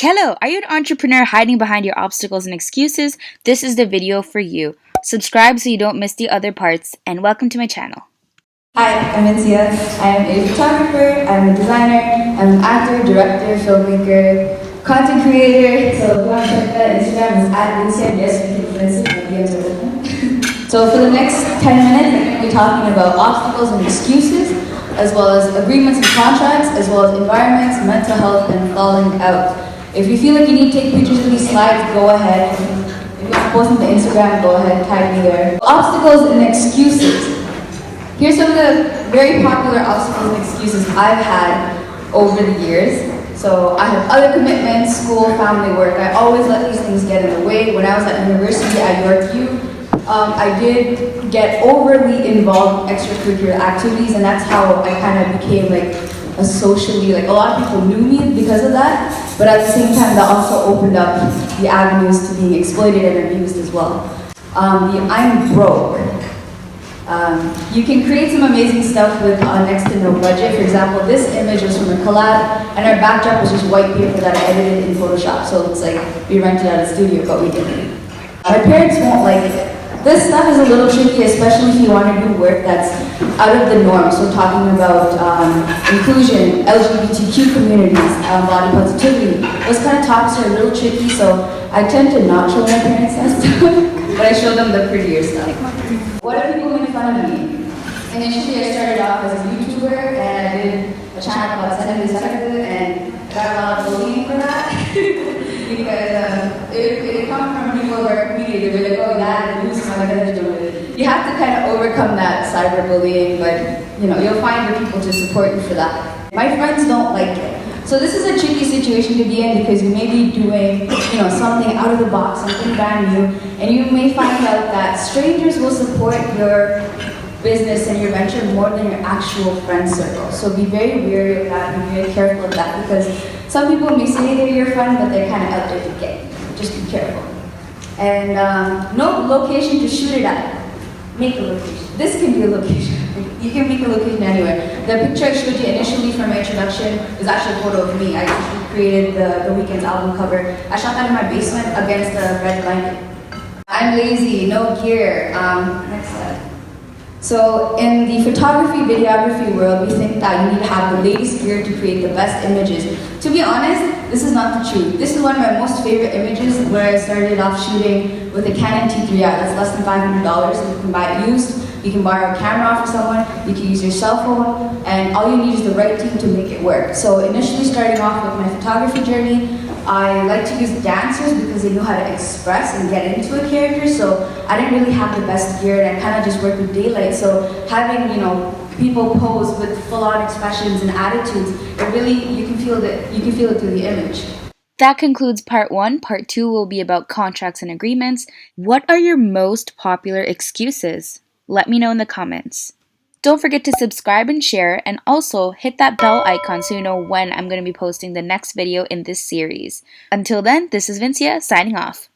Hello, are you an entrepreneur hiding behind your obstacles and excuses? This is the video for you. Subscribe so you don't miss the other parts, and welcome to my channel. Hi, I'm Vinsia. I am a photographer, I'm a designer, I'm an actor, director, filmmaker, content creator. So if you want to check that, Instagram is @Vinsia. Yes, you can listen, my DMs are open. So for the next 10 minutes, I'm going to be talking about obstacles and excuses, as well as agreements and contracts, as well as environments, mental health, and falling out. If you feel like you need to take pictures of these slides, go ahead. If you want to post them to Instagram, go ahead, tag me there. Obstacles and excuses. Here's some of the very popular obstacles and excuses I've had over the years. So I have other commitments, school, family, work. I always let these things get in the way. When I was at university at Yorkview, I did get overly involved in extracurricular activities, and that's how I kind of became like a socially, like a lot of people knew me because of that, but at the same time that also opened up the avenues to being exploited and abused as well. I'm broke. You can create some amazing stuff with next to no budget. For example, this image was from a collab, and our backdrop was just white paper that I edited in Photoshop, so it's like we rented out a studio, but we didn't. My parents won't like it. This stuff is a little tricky, especially if you want to do work that's out of the norm. So talking about inclusion, LGBTQ communities, body positivity, those kind of topics are a little tricky, so I tend to not show my parents that stuff, but I show them the prettier stuff. What are people making fun of me? Initially, I started off as a YouTuber, and I did a channel called Senator, and I got a lot of bullying for that. Because it comes from people who are comedians, they're like, oh yeah, you have to kind of overcome that cyberbullying, but you'll find the people to support you for that. My friends don't like it. So this is a tricky situation to be in because you may be doing something out of the box, something brand new, and you may find out that strangers will support your business and your venture more than your actual friend circle. So be very wary of that, be very careful of that, because some people may say they're your friend, but they're kind of out there to get you. Just be careful. And no location to shoot it at. Make a location. This can be a location. You can make a location anywhere. The picture I showed you initially for my introduction is actually a photo of me. I actually created the Weeknd's album cover. I shot that in my basement against a red blanket. I'm lazy, no gear. Next slide. So in the photography, videography world, we think that you need to have the latest gear to create the best images. To be honest, this is not the truth. This is one of my most favorite images where I started off shooting with a Canon T3i. That's less than $500, and you can buy it used. You can borrow a camera off of someone, you can use your cell phone, and all you need is the right team to make it work. So initially starting off with my photography journey, I like to use dancers because they know how to express and get into a character, so I didn't really have the best gear, and I kind of just worked with daylight. So having, people pose with full-on expressions and attitudes, you can feel it through the image. That concludes part 1. Part 2 will be about contracts and agreements. What are your most popular excuses? Let me know in the comments. Don't forget to subscribe and share, and also hit that bell icon so you know when I'm going to be posting the next video in this series. Until then, this is Vinsia signing off.